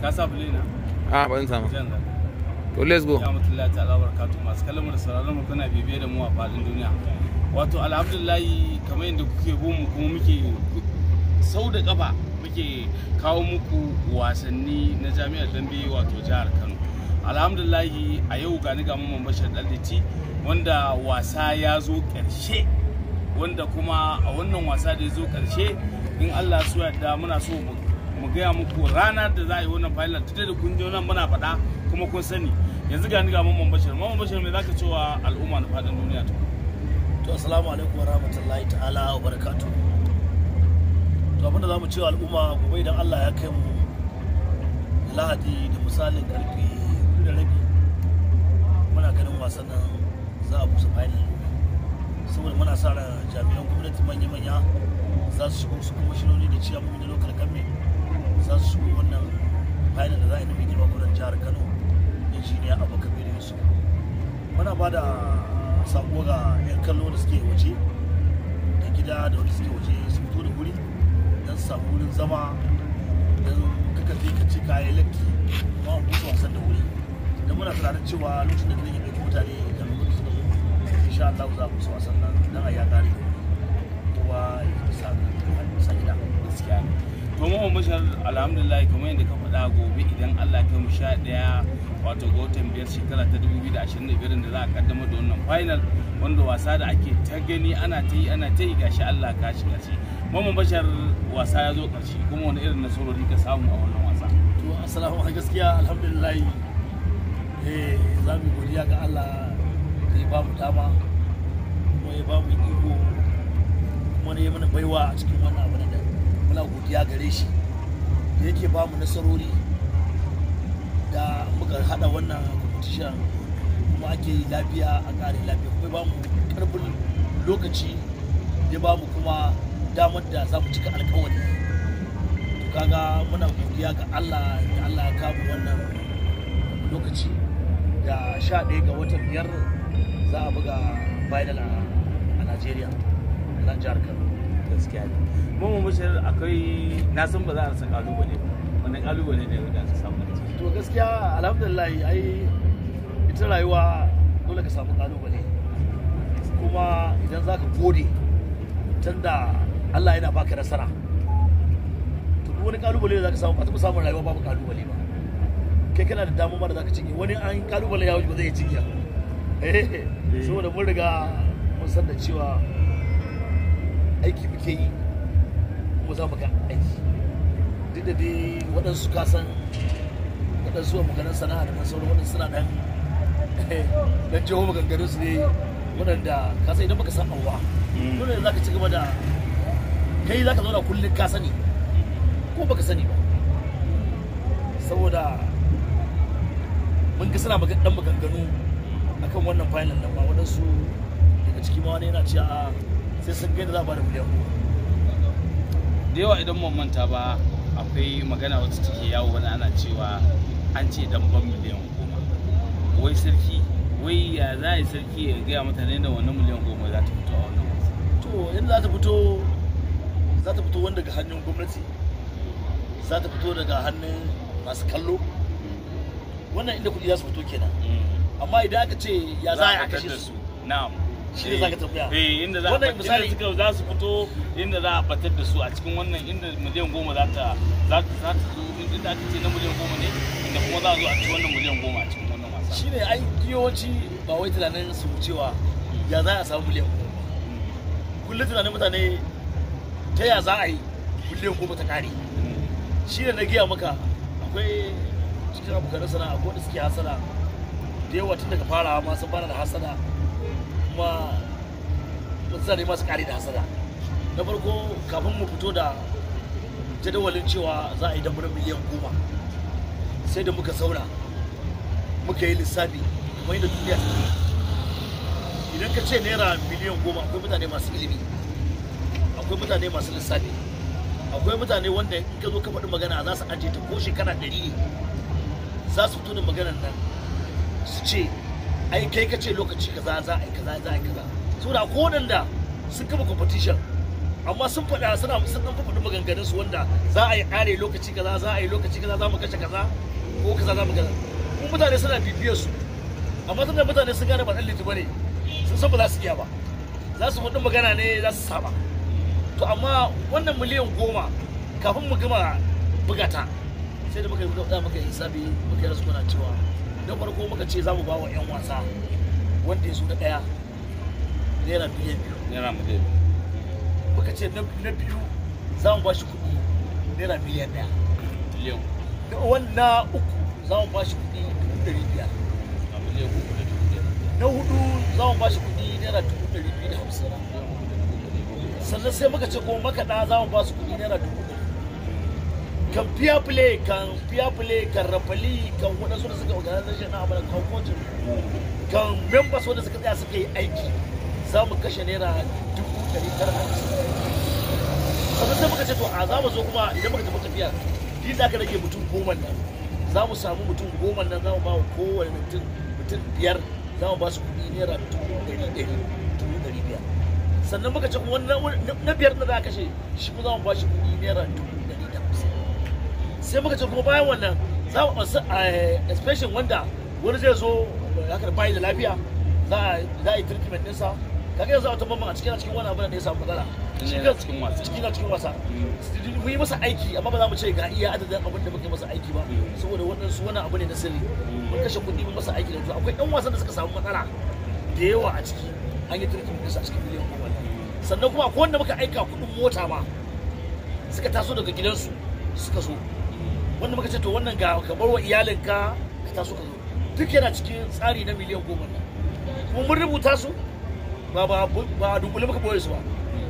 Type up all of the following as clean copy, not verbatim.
ka sa bule na ban sama to let's go. Alhamdulillah ta'ala barakatuh masu kallon da sauraron mu kuna bibiye da mu a fadin duniya. Wato alhamdulillah kamar yadda kuke bin mu kuma muke sau da kafa muke kawo muku wasanni na jami'ar Dambe wato jihar Kano. Alhamdulillah a yau ga ni ga Mamman Bashir Ɗanliti wanda wasa ya zo ƙarshe, wanda kuma a wannan wasa da ya zo ƙarshe in Allah su yarda muna so mu gaya muku ranar da za a yi wannan final duk da kun ji nan muna faɗa kuma kun sani. Yanzu ga ni ga Mamman Bashir me zaka ce wa al'umma na faɗin duniya to assalamu alaikum wa rahmatullahi ta'ala wa barakatuh. To abinda zamu ce wa al'umma gobe idan Allah ya kai mu Lahadi da misalin karfe 4:30 muna ganin wasan nan za a busa final, saboda muna sa ran jami'an gwamnati manya-manya za su shigo, su kuma shinoni da ciyamomi na local government za su shigo wannan final da za a yi nufi girma gwamnan jihar Kano, injiniya Abubakar Yusuf. Muna ba da sako ga 'yan kallo da suke waje da gida da wanda suke waje su fito da wuri don su samu wurin zama, don kaka je ka ce kayan latti kuma an busa wasan da wuri, don muna tunanin cewa lokacin da gidan ya ɗauki mutane da lokacin suka zo insha Allah za a busa wasan nan don a ya ƙare kowa ya sa gida. Gaskiya ne. To Mamman Bashir alhamdulillah kamar yadda ka faɗa gobe idan Allah ya kai mu 11 wato ga watan 5 shekara ta 2025 da za a kaddamar da wannan final wanda wasa da ake ta gani ana ta yi gashi Allah ka shi gashi. Mamman Bashir wasa ya zo ƙarshe kuma wani irin nasarori ka samu a wannan wasa? To assalamu alaikum, gaskiya alhamdulillah za mu godiya ga Allah da ya ba mu dama kuma ya ba mu iko kuma ya mana baiwa a cikin wannan abu da muna godiya gare shi da yake ba mu nasarori da muka hada wannan competition kuma ake yi lafiya a kare lafiya, kuma ba mu karfin lokaci ya ba mu kuma damar da za mu cika alkawari. To kaga muna godiya ga Allah da Allah ya kawo wannan lokaci da 11 ga watan 5 za a buga final a Najeriya a nan jihar Kano. Gaskiya ne. Mamman Bashir akwai na san ba za a rasa kalubale ba, wannan kalubale ne da su samu. To gaskiya alhamdulillah ai ita rayuwa dole ka samu kalubale, kuma idan za ka gode tunda Allah yana baka nasara to duk wani kalubale da za ka samu ba ta samun rayuwa babu kalubale ba. Kai kana da damar da za ka cinye, wani an kalubale ya wuce ba zai cinye saboda mun riga mun san da cewa aiki muke yi kuma za mu ga aiki, duk da dai waɗansu kasan waɗansu a maganin sana'a da nan sauran waɗansu suna ɗan jiho maganganun su ne waɗanda kasan idan baka san abuwa dole za ka ci gaba da kai za ka zauna kullum ka sani ko baka sani ba, saboda mun ga suna ɗan maganganu akan wannan final nan ba, waɗansu daga ciki ma wani yana cewa sai sun gaida za a ba da miliyan 10. Da yawa idan mun manta ba akwai magana wacce take yawo wani ana cewa an ce damban miliyan 10. Wai sarki, wai ya za a yi sarki ya gaya mutane da wannan miliyan 10 za ta fito a wannan wasa? To yadda za ta fito wanda daga hannun gwamnati, za ta fito daga hannun masu kallo, wannan inda kuɗi za su fito kenan. Amma idan aka ce ya za a kashe su, na'am, shi ne za ka tafiya. Inda za za su fito inda za a batar da su a cikin wannan inda miliyan 10 za ta zo inda aka ce na miliyan 10 ne, inda kuma za a zo a ci wannan miliyan 10 a cikin wannan wasa. Shi ne ai yawanci ba wai tunanin su cewa ya za a samu miliyan 10. Kullum tunanin mutane ta ya za a yi miliyan 10 ta kare. Shi ne na gaya maka akwai cikin abokan sana'a akwai wanda suke hasada da yawa tun daga farawa ma sun fara da hasada, kuma mutane masu kare da hasada. Na farko kafin mu fito da jadawalin cewa za a yi damar miliyan 10 sai da muka saura muka yi lissafi kamar yadda duniya ta yi. Idan ka ce naira miliyan 10 akwai mutane masu ilimi, akwai mutane masu lissafi, akwai mutane wanda in ka zo ka faɗi magana za su ajiye ta ko shekara 100 ne za su fito da maganar nan su ce ai kai ka ce lokaci kaza za a yi kaza za a yi kaza. Saboda ko da sun kafa competition amma sun faɗa sun ɗan faɗi maganganun su wanda za a yi ƙare lokaci kaza za a yi lokaci kaza za mu kashe kaza ko kaza za mu kaza kuma mutane suna bibiyar su amma tunda mutane sun gane ba ɗan liti bane sun san ba za su iya ba za su faɗi magana ne za su saba to amma wannan miliyan 10 kafin mu gama bugata sai da muka yi hisabi muka yi rasu kuna cewa na farko muka ce za mu ba wa 'yan wasa wanda ya zo na ɗaya naira miliyan 2 muka ce na biyu za mu ba shi kuɗi naira miliyan 1 na uku za mu ba shi kuɗi 500 na hudu za mu ba shi kuɗi naira 250 sannan sai muka ce kuma makaɗa za mu ba su kuɗi naira 100 kan fiya play kan rafali kan waɗansu da suka organization na abin kan kocin kan members wanda suka tsaya suka yi aiki za mu kashe naira 950 sannan sai muka ce to a za mu zo kuma idan muka tafi tafiya din da aka rage mutum 10 nan za mu samu mutum 10 nan za mu ba wa kowane mutum 5 za mu ba su kuɗi naira 500 sannan muka ce kuma na biyar da za a kashe shi kuma za mu ba shi kuɗi naira 150 sai muka ce kuma bayan wannan za mu especially wanda wani zai zo haka bayi da lafiya za a yi treatment ɗinsa kaga yanzu a tabbaman a cikin wani abin da ya samu matsala cikin wasa mu yi masa aiki amma ba za mu ce ga iya adadin abin da muka yi masa aiki ba saboda waɗansu wani abu ne na sirri mun kashe kuɗi mun masa aiki da to akwai 'yan wasan da suka samu matsala da yawa a ciki an yi treatment ɗinsa a cikin miliyan 10 sannan kuma akwai wanda muka aika kuɗin mota ma suka taso daga gidansu suka zo wanda muka ce to wannan ga ka bar wa iyalinka ka taso ka zo duk yana cikin tsari na miliyan 10 nan kuma mun rubuta su ba dunkule muka boye su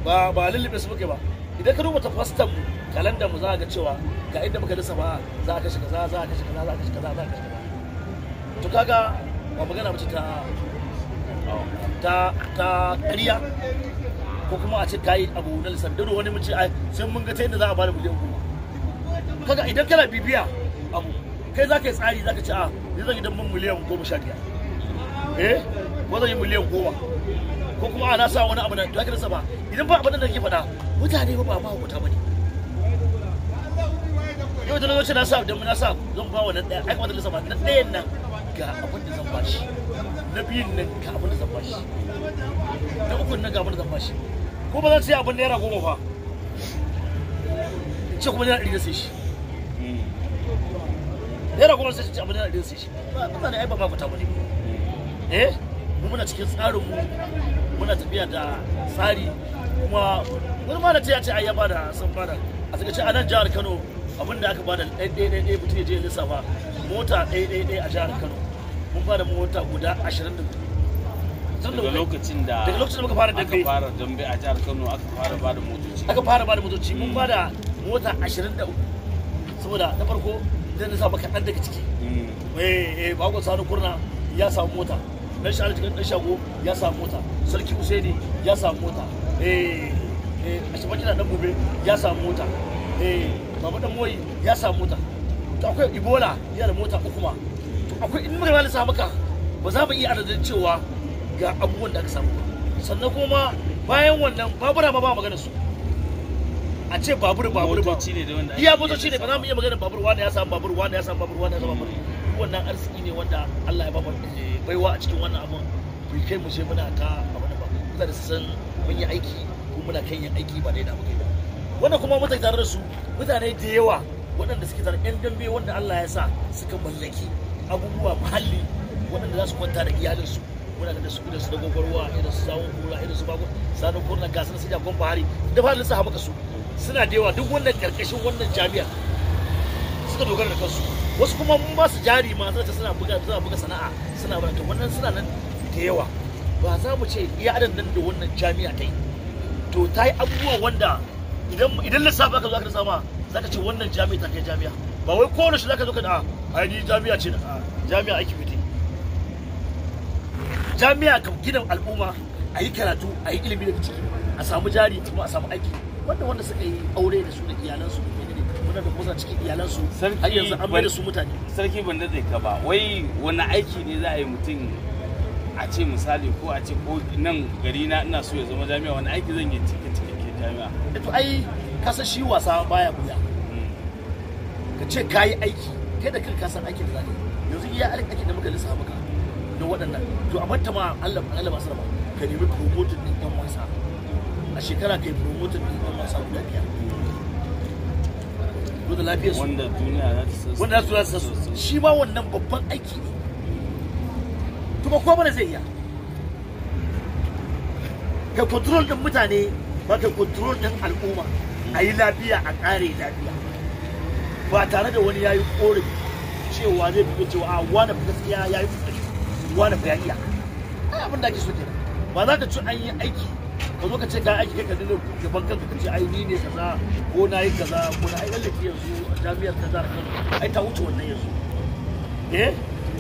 ba lullube su muke ba idan ka rubuta fastan mu kalandar mu za ga cewa ga inda muka lissa ba za a kashe kaza za a kashe kaza za a kashe kaza za a kashe kaza to kaga ba magana bace ta ƙarya ko kuma a ce kayi abu na lissafi don wani mun ce sai mun ga ta yadda za a bada miliyan 10 kaga idan kana bibiya abu kai za ka yi tsari za ka ce ni zan yi dan miliyan 15 ko zan yi miliyan 10 ko kuma na sa wani abu da ka rasa ba idan ba abin da ke faɗa mutane ba mahukunta ba ne yau da lokacin na sa zan ba wa nan ɗaya aika wata lissafa na ɗayan nan ga abin da zan bashi na biyun nan ga abin da zan bashi na ukun nan ga abin da zan bashi ko ba zan sai abin naira 10 fa ce kuma naira 100 da sai shi naira 10 sai ce abin naira 100 da sai shi ba mutane ai ba mahukunta ba ne mu muna cikin tsarin mu muna tafiya da tsari kuma wani ma da ce ya ce ai ya bada sun bada a takaice a nan jihar Kano abinda aka bada ɗaya mutum ya je lissafa mota ɗaya a jihar Kano mun bada mota guda 24 daga lokacin da muka fara dambe a jihar Kano aka fara bada motoci mun bada mota 23 saboda na farko idan na sa maka ɗan daga ciki bago sanu kurna ya samu mota dan shahar cikin dan shago ya samu mota sarki usaini ya samu mota a shabakin dan gobe ya samu mota baba dan moyi ya samu mota to akwai ibola yana da mota uku ma to akwai in muka lissa maka ba za mu iya adadin cewa ga abubuwan da aka samu sannan kuma bayan wannan babura ma ba magana su a ce babur ba iya motoci ne ba za mu iya magana babur wani ya samu babur wani ya samu babur wani ya samu babur wannan arziki ne wanda Allah ya ba mu baiwa a cikin wannan abun bai kai mu sai muna ta abu da ba mutane su san mun yi aiki ko muna kan yin aiki ba dai da muke ba wannan kuma mutane tare da su mutane da yawa waɗanda suke tare yan dambe wanda Allah ya sa suka mallaki abubuwa muhalli waɗanda za su kwanta da iyalinsu muna da su da gogorwa irin su sawun kura irin su bago sanin kurna gasar su jagon bahari da fadin su haɓaka su suna da yawa duk wannan karkashin wannan jami'ar suka dogara da kansu wasu kuma mun ba su jari ma zai suna buga sana'a suna ba to wannan suna nan da yawa ba za mu ce iya adan nan da wannan jami'a ta yi to ta yi abubuwa wanda idan lissafi aka zo aka sama za ka ce wannan jami'a ta kai jami'a ba wai kowane shi za ka zo ka da ni jami'a ce jami'a aiki fiti jami'a kan gidan al'umma a yi karatu a yi ilimi daga ciki a samu jari kuma a samu aiki wanda suka yi aure da su da iyalansu muna da kusa cikin iyalansu har yanzu an bai da su mutane sarki ban da zai ka ba wai wani aiki ne za a yi mutum a ce misali ko a ce ko nan gari na ina so ya zama jami'a wani aiki zan yi cikin jami'a. to ai ka san shi wasa baya buya ka ce kayi aiki kai da kanka san aikin da zaka yanzu iya aikin da muka lissafa maka da waɗannan to a batta ma Allah ba sarrafa ka nemi promoting din ɗan wasa a shekara kai promoting din ɗan wasa guda biyar da lafiyar su wanda duniya za ta san shi ma wannan babban aiki ne kuma ko bane zai iya ka control din mutane ba ka control din al'umma a yi lafiya a ƙare lafiya ba tare da wani yayi korafi cewa zai fito cewa a wani gaskiya yayi kokari wani fa ya iya ai abin da ake so kenan ba za ka ci an yi aiki ka zo ka ce ka aiki kai ka dinga gaban kanka ka ce ai ni ne kaza ko na yi kaza ko na yi lallaki yanzu a jami'ar kaza ai ta wuce wannan yanzu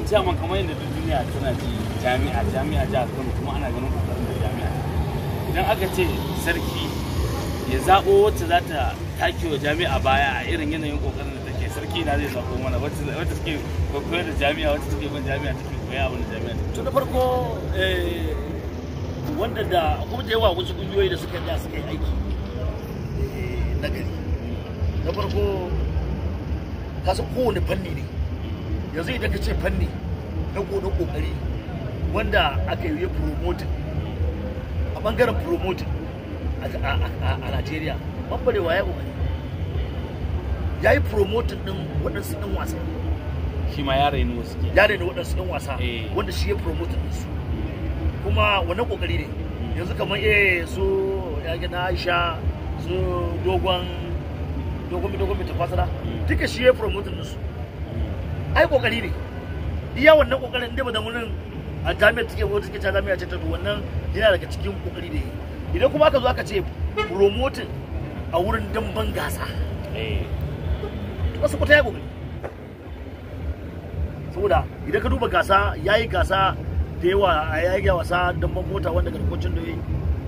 ciyaman kamar yadda duniya tana ji jami'a jihar Kano kuma ana ganin kokarin da jami'a idan aka ce sarki ya zaɓo wacce za ta take wa jami'a baya a irin yanayin kokarin da take sarki na zai zaɓo mana wacce suke koyar da jami'a wacce suke bin jami'a take koya abin da jami'a to da farko wanda da kuma da yawa wasu kungiyoyi da suka yi aiki na gari na farko kasa kowane fanni ne yanzu idan ka ce fanni na kokari wanda aka yi promoting a bangaren promoting a Najeriya babbarewa ya kokari ya yi promoting din waɗansu ɗan wasa shi ma ya rainu wasu ke ya rainu waɗansu ɗan wasa wanda shi ya promoting din su kuma wannan kokari ne yanzu kamar su ya gina Aisha su dogon mai tafasara duka shi ya promoting din su ai kokari ne iya wannan kokarin inda ba da murin a jami'ar take wata take ta jami'a ce ta wannan yana daga cikin kokari ne idan kuma aka zo aka ce promoting a wurin damban gasa wasu kuta ya kokari saboda idan ka duba gasa yayi gasa da yawa a yayi wasa damban mota wanda garkocin da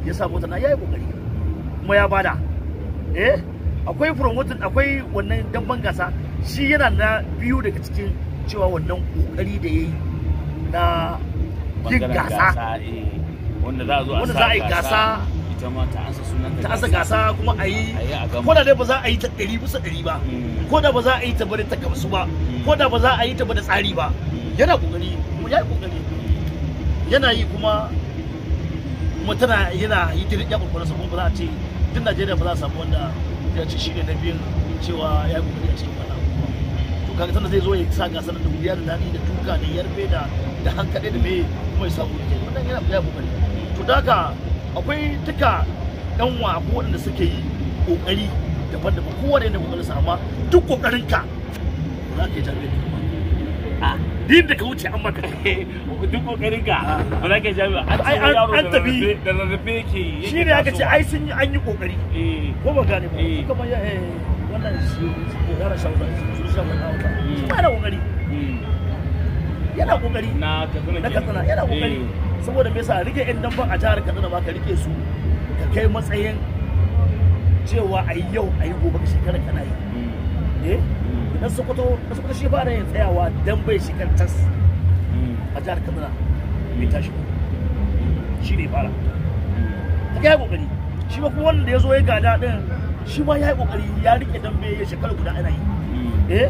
ya sa mota na yayi kokari kuma ya bada akwai promoting akwai wannan damban gasa shi yana na biyu daga cikin cewa wannan kokari da yayi na yin gasa wanda za a yi gasa ita ma ta ansa sunan ta ansa gasa kuma a yi ko da dai ba za a yi ta 100% ba ko da ba za a yi ta bari ta gamsu ba ko da ba za a yi ta bari tsari ba yana kokari kuma ya yi kokari yana yi kuma tana yana yi dirin ya kokarin sa kuma ba za a ce duk Najeriya ba za a samu wanda ya ce shi ne na biyun cewa ya yi kokari a cikin wannan to kaga tana zai zo ya sa gasar da wuya da daɗi da tuka da yarfe da hankali da me kuma ya samu da wannan yana ya kokari to daga akwai duka ɗan wa ko waɗanda suke yi kokari daban-daban kowa da yana kokarin sa amma duk kokarin ka za ka yi jami'a din da ka wuce an maka duk kokarin ka ba za ka yi jami'a an tafi da rarrafe yake shi ne aka ce ai sun yi an yi kokari ko ba gane ba kuma ya wannan yara shawara su shawara na wata shi ba da kokari yana kokari na Katsina yana kokari saboda me yasa rike yan damban a jihar Katsina ba ka rike su ka kai matsayin cewa ayi yau ayi gobe ka shekara kana yi idan Sokoto shi fara yin tsayawa dan bai shigar tas a jihar Katsina bai tashi shi ne fara ta yi kokari shi ba kuma wanda ya zo ya gada din shi ma ya yi kokari ya rike dambe ya shekara guda ana yi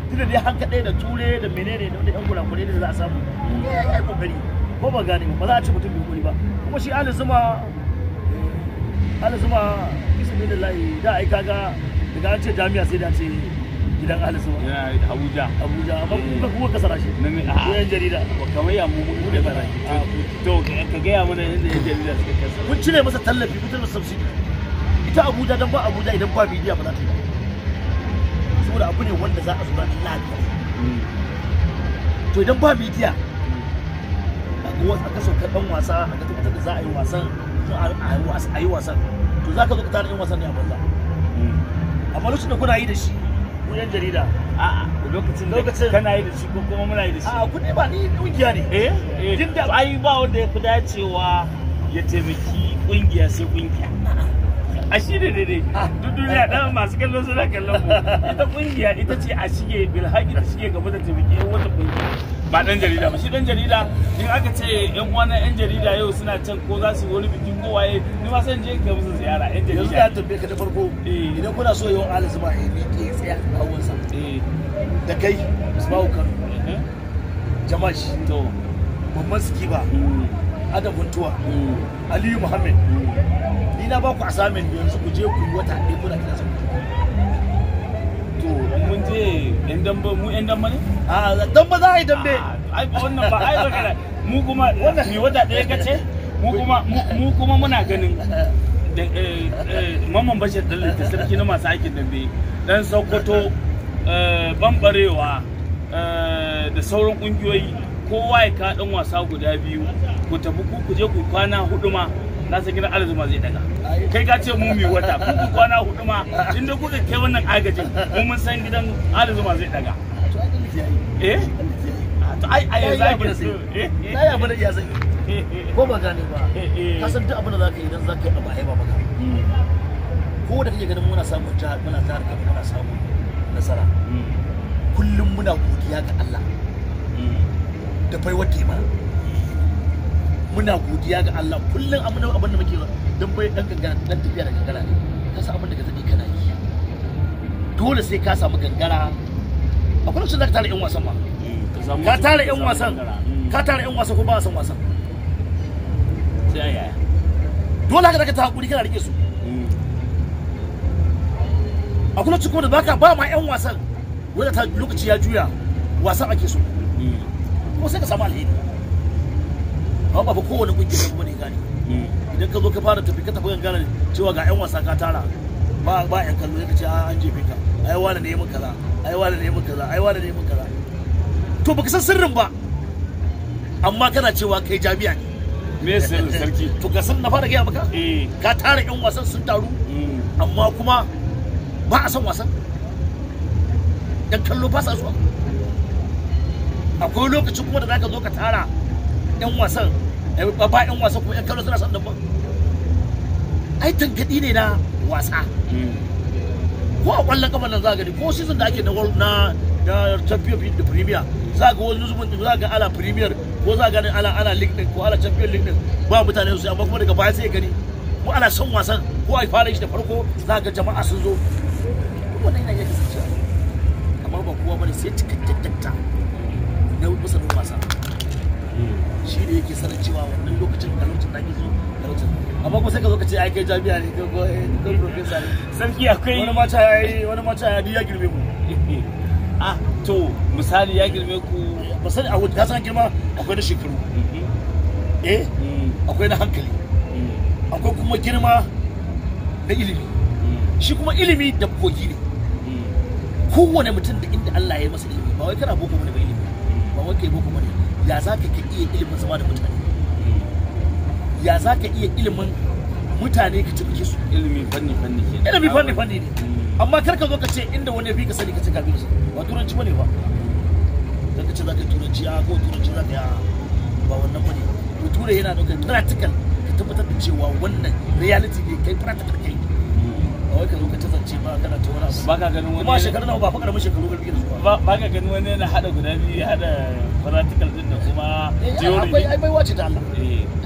tunda dai hankaɗe da ture da menene da yan kurakure da za a samu ya yi kokari ko ba gane ba za a ci mutum bai kokari ba kuma shi Ali Zuma bismillahi da ai kaga daga an ce jami'a sai da ce gidan Ali Zuma Abuja amma kuma kasara shi yan jarida kamar ya mu da fara to ka ga ya mana yanda yan jarida suka kasa kun cire masa tallafi kun cire masa subsidy ita Abuja dan ba Abuja idan ba bidiyo ba za ta yi saboda abu ne wanda za a zuba lafiya to idan ba bidiyo aka saukar dan wasa a ga tabbatar da za a yi wasan a yi wasan to za ka zo ka tare yin wasan ne a banza amma lokacin da kuna yi da shi ko yan jarida lokacin kana yi da shi ko kuma muna yi da shi kuɗi ba ni kungiya ne din da ai ba wanda ya fi dacewa ya taimaki kungiya sai kungiya a shi ne daidai duk duniya dan masu kallon suna kallon mu ita kungiya ita ce a shige bilhaki ta shige gaba da taimaki yan wata kungiya ba dan jarida ba shi dan jarida in aka ce yan uwana yan jarida yau suna can ko za su yi wani bikin ko waye ni ma san je ga musu ziyara yan jarida yanzu ya tambaye ka da farko idan kuna so yawan alizuma ya ke tsaya a hawansa da kai Isma'u Kano Jamashi to Mamman Sikiba Adam Huntuwa Aliyu Muhammad ni na ba ku assignment yanzu ku je ku yi wata ɗaya kuna kina son to mun je yan dambe mu yan dambe ne a dambe za a yi dambe ai wannan ba ai ba mu kuma wannan ne wata ɗaya kace mu kuma muna ganin Mamman Bashir da sarki na masu aikin dambe dan Sokoto bambarewa da sauran kungiyoyi kowa ya ka dan wasa guda biyu ku tafi ku je ku kwana 4 ma na san gidan arzuma zai daga kai ka ce mu mi wata ku kwana 4 ma inda kuka kai wannan agajin mu mun san gidan arzuma zai daga to ai yanzu na ya bada ya zai ko ba gane ba ka san duk abin da zaka yi idan zaka yi abu ai ba maka ko da kake ganin muna samun jihar muna samun nasara kullum muna godiya ga Allah da bai wata mana muna godiya ga Allah kullum abin da muke dan bai dan gangara dan tafiya da gangara ne ka san abin da ka zadi kana yi dole sai ka samu gangara akwai lokacin da ka tare yan wasan ma ka tare yan wasan ko ba san wasan sai yaya dole haka da ka ta hakuri kana rike su akwai lokacin kuma da baka ba ma yan wasan wanda ta lokaci ya juya wasan ake so ko sai ka samu alheri ba kowane kungiya kuma ne gane idan ka zo ka fara tafi ka tafi gangara cewa ga yan wasa ka tara ba yan kallo ya ce an jefe ka ai wani ne mun kaza ai wani ne mun kaza ai wani ne mun kaza to baka san sirrin ba amma kana cewa kai jami'a ne me sirrin sarki to ga san na fara gaya maka ka tara yan wasan sun taru amma kuma ba a san wasan yan kallo ba sa so akwai lokacin kuma da zaka zo ka tara yan wasan ba yan wasan kuma yan kallo suna son dabban ai tangadi ne na wasa ko a kwallon kafa nan za gani ko season da ake na champion da premier za ga wani zubin za ga ala premier ko za ga ala league din ko ala champion league din ba mutane su amma kuma daga baya sai gani ko ana son wasan ko ai fara shi da farko za ga jama'a sun zo wannan yana yake kasancewa amma ba kowa bane sai cikakken dakta na masanin wasa shi ne yake sanin cewa wannan lokacin da lokacin da ake zo da lokacin amma ko sai ka zo ka ce ai kai jami'a ne ko professor ne sarki akwai wani mata ya girme mu to misali ya girme ku misali a wanda ka san girma akwai na shekaru akwai na hankali akwai kuma girma na ilimi shi kuma ilimi da kogi ne kowane mutum da inda Allah ya yi masa ilimi ba wai kana boko bane ba ilimi ba wai kai boko bane ya za ka iya ilimin zama da mutane ya za ka iya ilimin mutane ka tabbake su ilimi fanni ke ilimi fanni ne amma kar ka zo ka ce inda wani ya fi ka sani ka ce ka bi su ba turanci bane ba dan ka ce za ka turanci ko turanci za ka ba wannan bane ture yana daukar practical ka tabbatar da cewa wannan reality ne kai practical kai ba wai ka zo ka tazance ba kana ta wani abu ba ka ganin wani kuma shekaru nawa ba fa karamin shekaru ga da su ba ka ganin wani yana hada guda biyu ya hada practical din da kuma theory ai bai wace da Allah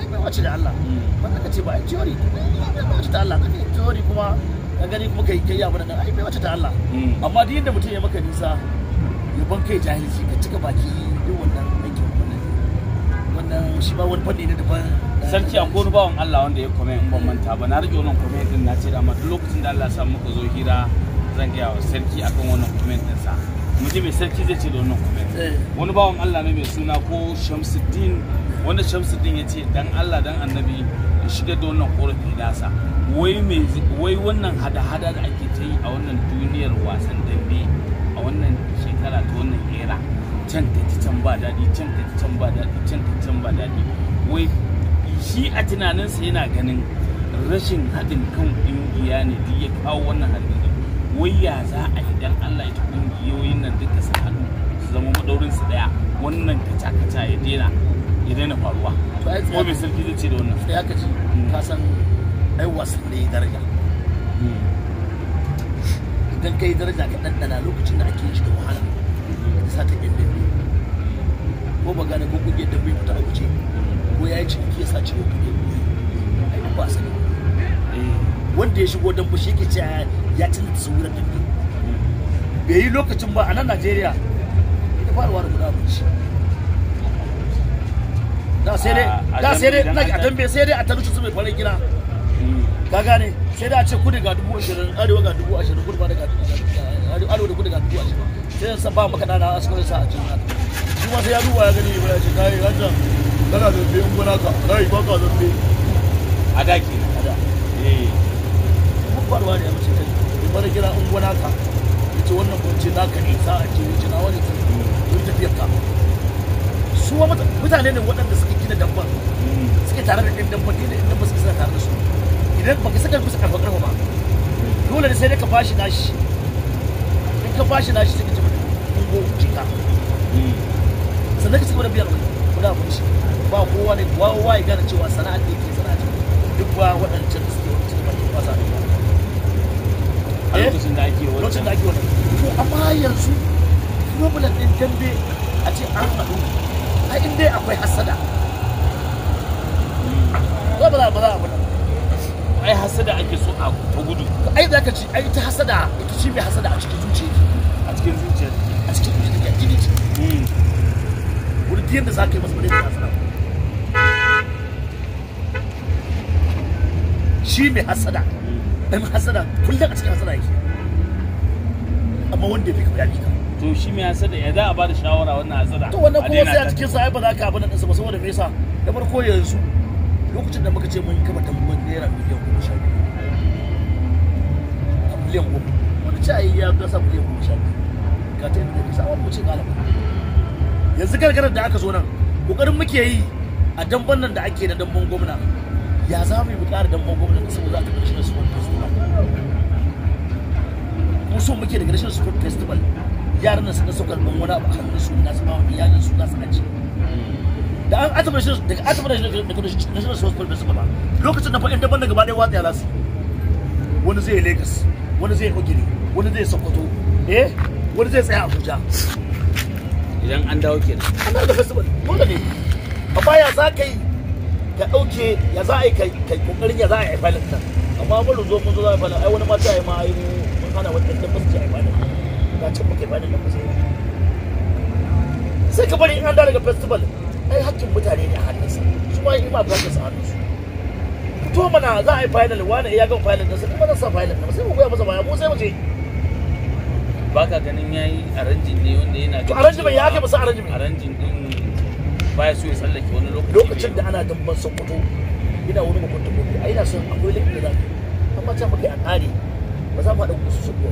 ai bai wace da Allah ba ka ce ba ai theory bai wace da Allah kake theory kuma ka gani kuma kai abin nan ai bai wace da Allah amma duk inda mutum ya maka nisa ya ban kai jahilci ka cika baki duk wannan aikin wannan shi ba wani fanni ne daban sarki akwai wani bawan Allah wanda ya comment in ban manta ba na rage wannan comment din na ce da amma duk lokacin da Allah ya sa muka zo hira zan gaya wa sarki akan wannan comment din sa mu ji me sarki zai ce da wannan comment wani bawan Allah ne mai suna ko Shamsuddin wanda Shamsuddin ya ce dan Allah dan Annabi ya shiga da wannan korafi nasa wai wannan hada-hada da ake ta yi a wannan duniyar wasan dambe a wannan shekara ta wannan era can ta can ba daɗi can ta can ba daɗi can ta can ba daɗi wai shi a tunaninsa yana ganin rashin haɗin kan ƙungiya ne duk ya kawo wannan haɗin wai ya za a yi dan Allah ya ta ƙungiyoyin nan duka su haɗu su zama maɗaurin su ɗaya wannan kaca-kaca ya daina faruwa ko mai sarki zai ce da wannan sai aka ji ka san ai wasan da ya daraja idan kai daraja ka ɗanɗana lokacin da ake shi da wahala ka sa ta ƙin dambe ko shigo dambe shi ke ce ya canza taswirar dambe bai yi lokacin ba a nan Najeriya ita faruwa da guda abinci da sai dai a dambe sai dai a taruci su mai farin gina ka gane sai dai a ce kudu ga 20,000 arewa ga 20,000 kudu ba da ga arewa da kudu ga 20,000 sai sa ba maka dana a cikin sa a cikin haka shi ma sai ya duba ya gani ba ya ce kai ranjan kana da biyan gona ka kai ba ka zambe a daki a da mun faruwa ne a mace kai bari kira in gona ka yace wannan bunci naka ne sa a ce yace na wani tun tafiyar ka su mutane ne waɗanda suke gina dabban suke tare da ɗan dabban ne da ba suke suna tare da su idan baka saka musu karfa karfa ba dole ne sai dai ka bashi nashi in ka bashi nashi sai ka ce mata ungo jika sannan ka ci gaba da biyan kuɗa bunci ba kowa ne kowa ya gane cewa sana'a da yake sana'a duk ba waɗancan da suke wani cikin ba sa da a lokacin da ake wani to amma yanzu problem ɗin dambe a ce an haɗu ai in dai akwai hasada ba za a bada ai hasada ake so a ta gudu ai za ka ci ai ta hasada ita ce mai hasada a cikin zuciya a cikin zuciya a cikin zuciya take jini ce wani diyan da za ka yi masa bane da hasada shi mai hasada dan hasada kullum a cikin hasada yake amma wanda bai ka ya to shi mai hasada ya za a bada shawara wannan hasada to wannan kuma sai a cikin sa ai ba za ka abin nan ba saboda me yasa da farko yanzu lokacin da muka ce mun kama tamban naira miliyan 10 miliyan 10 wani ce ai ya gasa miliyan 10 ka ta yi da sa wani ce galaba yanzu gargarar da aka zo nan kokarin muke yi a damban nan da ake da damban gwamna ya za mu yi ƙara damban gwamna da saboda za ta karshe sport festival mu so muke da karshen sport festival yaran nan suka saukar ban wani abu a hannun su na su ba wa iyalin su na su aji da an ataba shi daga ataba shi daga national sport festival ba lokacin da fa'in daban da gaba ɗaya watsa ya lasu wani zai Lagos wani zai Ogiri wani zai Sokoto wani zai tsaya Abuja idan an dawo kenan an dawo da festival dole ne a baya za ka yi ka ɗauke ya za a yi kai kokarin ya za a yi filin nan amma mun zo mun zo za a yi filin ai wani mata ya ma ai mun hana wani ɗan ba su ci a yi filin ga can muke filin nan ba sai ka bari in an dawo daga festival ai hakkin mutane ne a hannunsa su ma yi ma practice a hannunsu fito mana za a yi final wani ya gama final ɗinsa kuma zan sa final ɗinsa sai mu goya masa baya mu sai mu je ba ka ganin yayi arrangin ne wanda yana to arrangin ya ake masa arrangin din baya so ya tsallake wani lokacin da ana damban Sokoto ina wani makwanta gobe ai ina son akwai laifin da za ka amma ta maka a ƙare ba za mu haɗa ku su shigo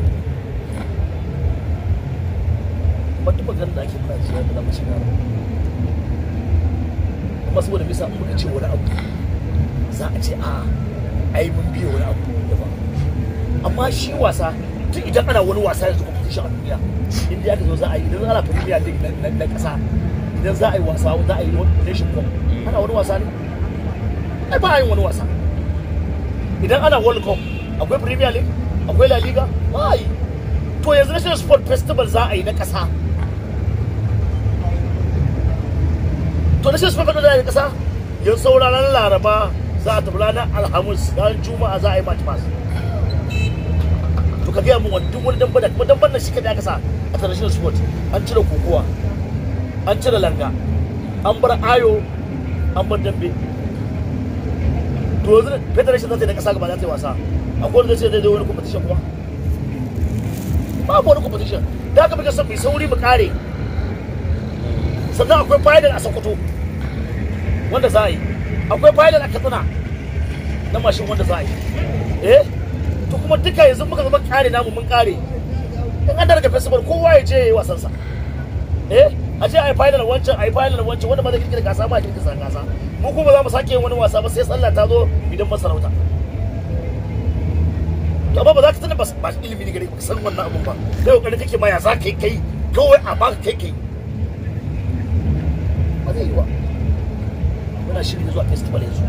ba duk maganar da ake fara cewa da za mu shiga kuma saboda bisa in muka ce wani abu za a ce a ai mun biyo wani abu daban amma shi wasa tun idan ana wani wasa yanzu competition a duniya inda aka zo za a yi idan ana premier league na ƙasa idan za a yi wasa za a yi nation cup ana wani wasa ne ai ba a yin wani wasa idan ana world cup akwai premier league akwai la liga ba a yi to yanzu national sport festival za a yi na ƙasa to national sport festival za a yi na ƙasa yanzu saura ranar laraba za a tafi ranar alhamis ranar juma'a za a yi match pass to ka gaya mun wani duk wani damban da kuma damban nan shi kadai aka sa a international sport an cire kokowa an cire langa an bar ayo an bar dambe to yanzu federation za ta yi da kasa gaba za ta yi wasa akwai wanda zai ce zai wani competition kuma babu wani competition da aka muka son mai sauri mu kare sannan akwai final a Sokoto wanda za a yi akwai final a Katsina na mashin wanda za a yi to kuma duka yanzu muka zama kare namu mun kare in an daga festival kowa ya je ya yi wasansa a ce a yi final wancan a yi final wancan wanda ba zai kirkira gasa ba a kirkira gasa mu kuma za mu sake yin wani wasa ba sai sallah ta zo idan masarauta to amma ba za ka tana ba ilimi ne gare ka san wannan abun ba kai kokarin kake ma ya za ka kai kawai a baka kai ba zai yi ba muna shirin zuwa festival yanzu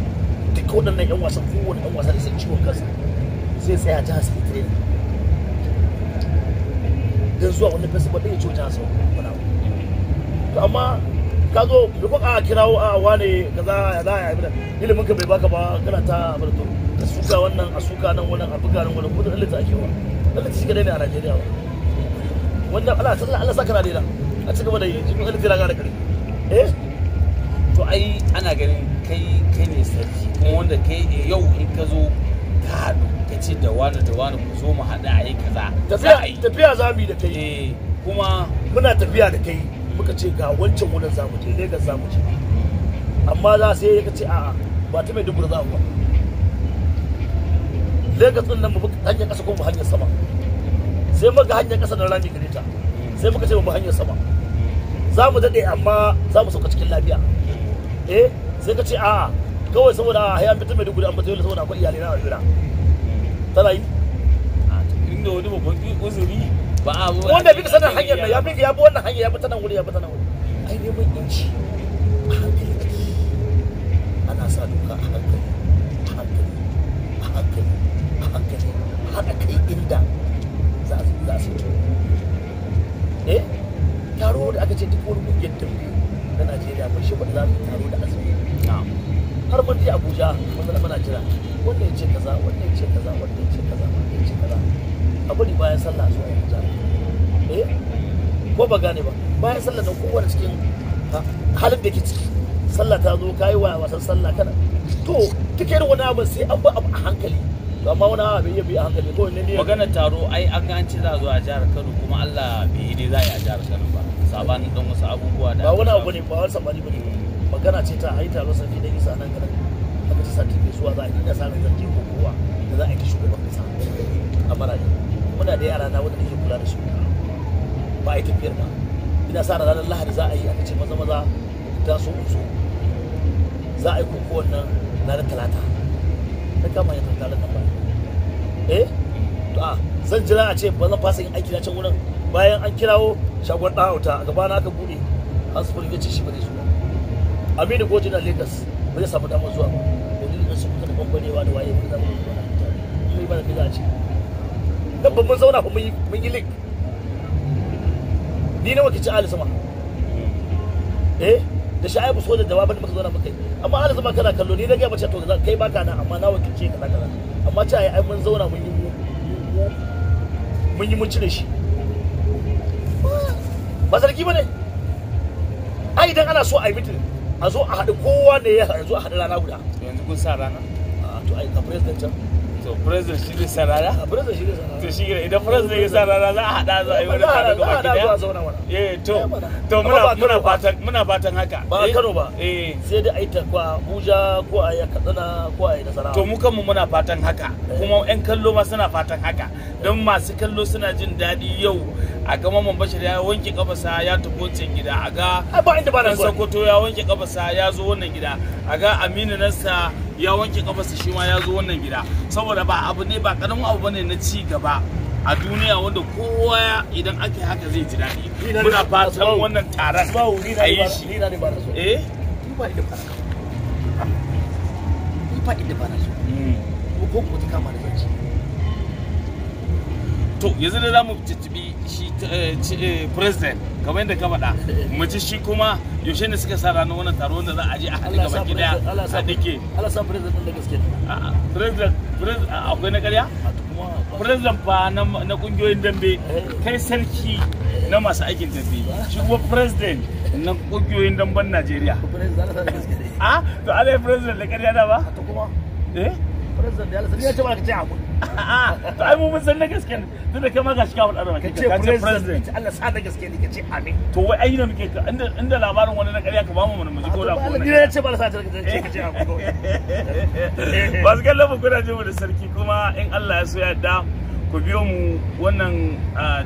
duka waɗannan yan wasan kowane yan wasa da sai ciwon kansa zai tsaya jihar sai training don zuwa wani festival ɗin ya ciwo jihar sau wani abu to amma ka zo da kuka kirawo a wane kaza ya za a yi ilimin ka bai baka ba kana ta abin to a suka wannan a suka nan wannan a buga nan wannan kudin Allah ake wa Allah shi kadai ne a Najeriya ba wanda Allah saka na dena a ci gaba da yi cikin Allah tira ga da kare to ai ana ganin kai ne sarki kuma wanda kai yau in ka zo ka haɗu ka ce da wani ku zo mu haɗa a yi kaza tafiya za mu yi da kai kuma muna tafiya da kai muka ce ga wancan wurin za mu je Lagos za mu je amma za sai ka ce a'a ba ta mai dubura za mu ba Lagos din nan mu hanyar ƙasa ko mu hanyar sama sai muka hanyar ƙasa da rami gare ta sai muka ce mu hanyar sama za mu daɗe amma za mu sauka cikin lafiya sai ka ce a'a kawai saboda hayan fita mai dubura an bata yau saboda akwai iyalai na al'ura tana yi inda wani babban uzuri ba a wanda bi sanin hanyar nan ya bi wannan hanyar ya bi ta nan wuri ya bi ta nan wuri ai neman inci a hankali ana sa doka a hankali haɗa kai inda za su yi taro da aka ce duk wani kungiyar dambe na Najeriya mun shi za mu taro da azumi har mun je Abuja mun zama muna jira wanda ya ce kaza wanda ya ce kaza wanda ya ce kaza wanda ya ce kaza abu ne bayan sallah zuwa Abuja ko ba gane ba bayan sallah da kowane cikin halin da ke ciki sallah ta zo kayi wa wasan sallah kana to duk irin wani abu sai an ba abu a hankali to amma wani abu bai bi a hankali ko ne magana taro ai an ga an ce za a zo a jihar Kano kuma Allah bai yi dai za a yi a jihar Kano ba sabanin dan wasu abubuwa da ba wani abu ne ba wani sabani bane magana ce ta ai taro sai da isa nan kana aka ci sati mai zuwa za a yi da sanin zanje ko kowa da za a yi shugaban kasa a Maradi muna da yara na wanda nake kula da su ba a yi tafiyar ba ina sa ranar Lahadi za a yi aka ce maza ta so so za a yi koko wannan ranar Talata ta kama ya tattara nan ba to zan jira a ce ba zan fasa yin aiki na can wurin bayan an kirawo shagon ɗan hauta a gaba na aka buɗe hasbun ya ce shi ba zai zuwa Aminu Goji na Lagos ba zai samu damar zuwa ba domin in su kuka da bambanewa da waye ba za mu zuwa sai ba da za a ce dan ban mun zauna fa mun yi link ni nawa kici Ali sama da Sha'ibu so da jawabin da muka zauna muka yi amma Ali sama kana kallo ni na ga mace to kai baka nan amma na wakilce ka kaza amma ce ai mun zauna mun yi mun cire shi ba zargi bane ai idan ana so a yi mitin a zo a haɗu kowa ne ya zo a haɗu rana guda yanzu kun sa rana to ai ka president can to president shi zai sa rana president shi zai sa rana to shi idan president ya sa rana za a haɗa za a yi wani tare gaba gida to muna fatan haka ba Kano ba sai dai a yi ta ko Abuja ko a yi Katsina ko a yi Nasarawa to mu kanmu muna fatan haka kuma ƴan kallo ma suna fatan haka don masu kallo suna jin daɗi yau a ga Mamman Bashir ya wanke kafasa ya tafi wancan gida a ga ba inda ba na Sokoto ya wanke kafasa ya zo wannan gida a ga Aminu Nasa ya wanke kafasa shi ma ya zo wannan gida saboda ba abu ne ba karamin abu bane na ci gaba a duniya wanda kowa idan ake haka zai ji daɗi muna fatan wannan taron a yi shi ba inda ba na so ko ko ta kama da zanci to yanzu da zamu tuttubi shi president kamar yadda ka faɗa mu ji shi kuma yaushe ne suka sa ranar wannan taro wanda za a je a haɗe gaba gida a dake Allah sa president din da gaske president akwai na ƙarya president fa na kungiyoyin dambe kai sarki na masu aikin dambe shi kuma president na kungiyoyin damben Najeriya to Allah president da ƙarya da ba to kuma president ya lasa ya ce ba ka ce abu to ai mun san na gaske tun da kai ma gashi ka faɗa da ka ce president Allah sa da gaske ne ka ce amin to wai ai ne muke inda labarin wani na ƙarya ka ba mu mu ji ko da ko ne ya ce ba sa ka ce abu ba su kallon mu kuna ji mu da sarki kuma in Allah ya so ya yarda ku biyo mu wannan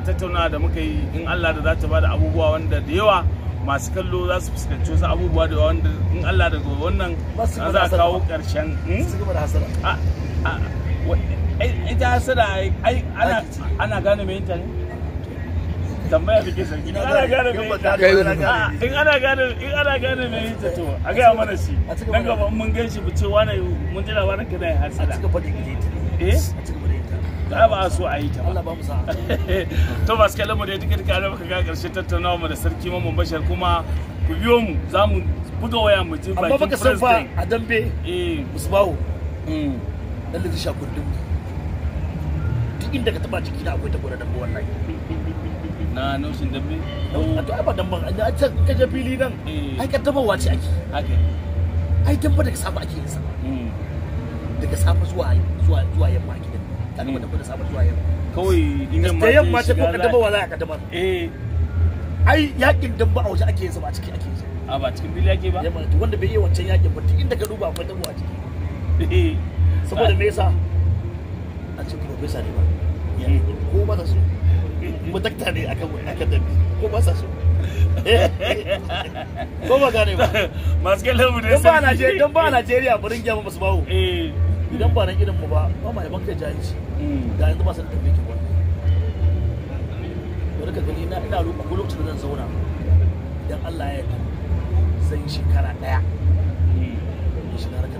tattaunawa da muka yi in Allah da za ta bada abubuwa wanda da yawa masu kallo za su fuskanci wasu abubuwa da wanda in Allah daga wannan za a kawo ƙarshen ita hasada ai ana gane mai yinta ne tambaya da ke sarki ana gane mai yinta in ana gane mai yinta to a gaya mana shi nan gaba mun gan shi mu ce wani mun ji labarin kana yin hasada ai ba so a yi ta Allah ba mu sa to ba su mu da duka duka da muka ga karshen tattaunawa mu da sarki Mamman Bashar kuma ku biyo mu za mu buga waya mu ji bakin amma baka san fa a dambe musbahu dan da sha kundin duk inda ka taba jiki da akwai ta gora dambe wallahi na noshin dambe a to ai ba dambe a can ka je fili nan ai ka damba wace ake haka ai dambe daga safa ake yin sa daga safa zuwa yamma ake ka gaba da safa zuwa yamma kawai idan da yamma ta ko ka damba wala ka damba ai yakin damba a waje ake yin sa ba ciki ake yin sa a ba cikin fili ake ba yamma to wanda bai yi wancan yakin ba duk inda ka duba akwai damba a ciki saboda me yasa a cikin professor ne ba ko ba ta so mu dakta ne akan dambe ko ba sa so ko ba gane ba masu kallon mu ne don ba Najeriya burin gyama basu bawo idan ba nan irin mu ba ma yaban kai jahilci da yanzu ba san dambe ki wannan to daga gani ina roƙa ko lokacin da zan zauna idan Allah ya yarda zan shekara daya shekara ta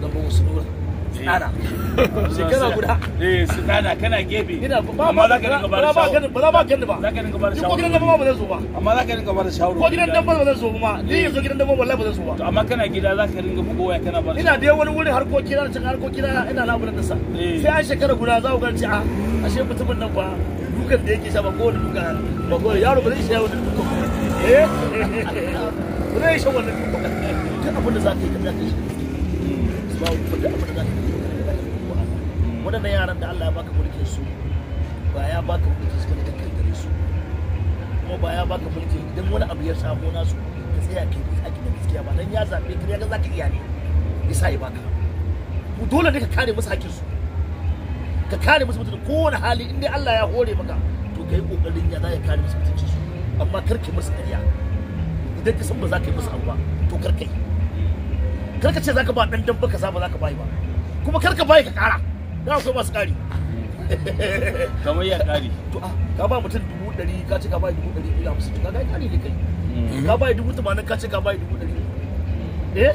da ba wasu nura tsana shekara guda su tsana kana gefe ina amma za ka dinga ba da shawara ba za ba gani ba za ka dinga ba da ko shawara gidan dan ba zan so ba amma za ka dinga ba da shawara ko gidan dan ba zan so ba ni yanzu gidan dan wallahi ba zan so ba to amma kana gida za ka dinga bugo waya kana ba da ina da wani wurin harkoki na cikin harkoki na ina laburan da sa sai an shekara guda za ku ga ci a ashe mutumin nan ba dukan da yake sha ba ko duka ba ko yaro ba zai sha wani duka ba zai sha wani duka duk abin da za ka yi ka zaka shi ba duk abin da za ka yi waɗannan yaran da Allah ya baka mulkin su ba ya baka mulkin su da kankare su kuma ba ya baka mulkin idan wani abu ya samu nasu ka tsaya kai haƙi da gaskiya ba dan ya zabe ka ya ga zaka iya ne yasa ya baka dole ne ka kare musu haƙin su ka kare musu mutunci kowane hali in dai Allah ya hore maka to kai kokarin ya za ya kare musu mutunci su amma karke musu ƙarya idan ka san ba za ka yi musu abu ba to karkai karka ce za ka ba dan dabba ka saba za ka bayi ba kuma karka bayi ka kara da akwai masu kari kamar ya kari to ka ba mutum 100 ka ce ka bayi 100 ila musu ka ga kari ne kai ka bayi 80 ka ce ka bayi 100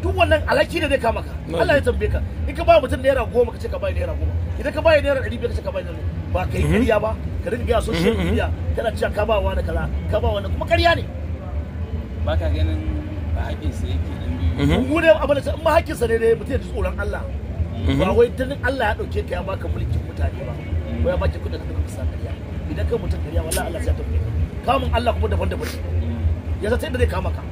duk wannan alaki ne zai kama ka Allah ya tambaye ka in ka ba mutum naira 10 ka ce ka bayi naira 10 idan ka bayi naira 500 ka ce ka bayi naira ba kai kariya ba ka ringa ga social media kana cewa ka ba wani kaza ka ba wani kuma kariya ne ba ka ganin ba haƙin sa yake dan biyu mu ne abin da in ma haƙin sa ne mutum ya ji tsoron Allah ba wai dan Allah ya dauke ka ya baka mulkin mutane ba ko ya baki kudin da kuka sa kariya idan kai mutum kariya wallahi Allah sai ya tambaye ka kamun Allah kuma daban-daban ya zata inda zai kama ka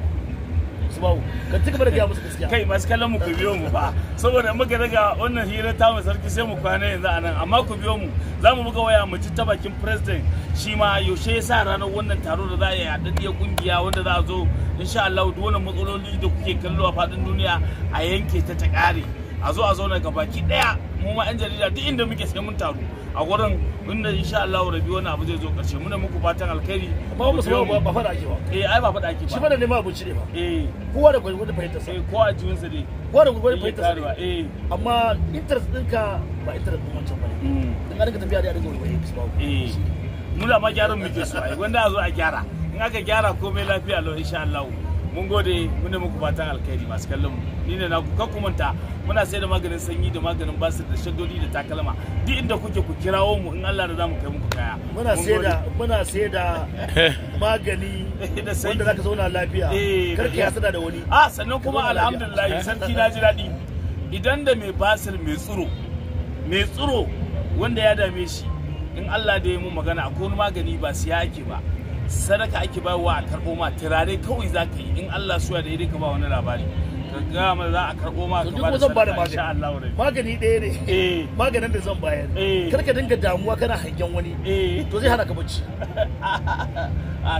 bawo ka tuka da gaya musu gaskiya kai masu kallon mu ku biyo mu fa saboda muka daga wannan hira ta mu sarki sai mu kwana yanzu anan amma ku biyo mu za mu buga waya mu ci ta bakin president shi ma yaushe ya sa ranar wannan taro da za a yi haɗaɗɗiyar kungiya wanda za a zo insha Allah duk wannan matsaloli da kuke kallo a faɗin duniya a yanke ta ƙare a zo a zauna gabaki ɗaya mu ma 'yan jarida duk inda muke sai mun taru a gurin inda insha Allah rabi wani abu zai zo karshe muna muku fatan alkhairi ba mu ba fada ake ba ai ba fada ake ba shi fada ne ma abinci ne ba kowa da gwagwada fahimtar sa kowa a jiwin sa ne kowa da gwagwada fahimtar sa ne amma interest ɗinka ba interest ɗin wancan ba ne dan an ka tafiya da dinga wani ba mu da ma gyaran muke so ai wanda a zo a gyara in aka gyara komai lafiya lau insha Allah mun gode muna muku fatan alkhairi masu kallon mu ni ne na ku manta muna sai da maganin sanyi da maganin basir da shaddodi da takalma duk inda kuke ku kirawo mu in Allah da zamu kai muku kaya muna sai da magani wanda zaka zauna lafiya karka ya sada da wani sannan kuma alhamdulillah sarki na ji daɗi idan da mai basir mai tsiro wanda ya dame shi in Allah da ya mu magana akwai wani magani ba siya ake ba sadaka ake bayarwa a karɓo ma turare kawai za ka yi in Allah suya da ya ka ba wani labari ka ga ma za a karɓo ma ka ba da sadaka insha Allah magani ɗaya ne maganin da zan bayar kar ka dinga damuwa kana hangen wani to zai hana ka bacci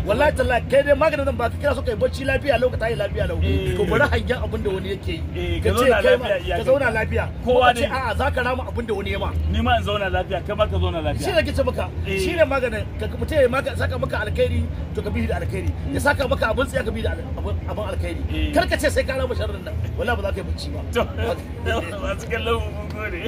wallahi tallahi kai dai maganin zan baka kira so kai bacci lafiya lau ka tayi lafiya lau to bari hangen abin da wani yake yi ka ce kai ka zauna lafiya kowa ce a'a zaka rama abin da wani ya ma ni ma in zauna lafiya kai ma ka zauna lafiya shi ne ke ce maka shi ne maganin ka mutum ya maka saka maka alkhairi to ka bi da alkhairi ya saka maka abin tsaya ka bi da abin alkhairi kar ka ce sai ka rama sharrin nan wallahi ba za ka yi bacci ba to masu kallon mun gode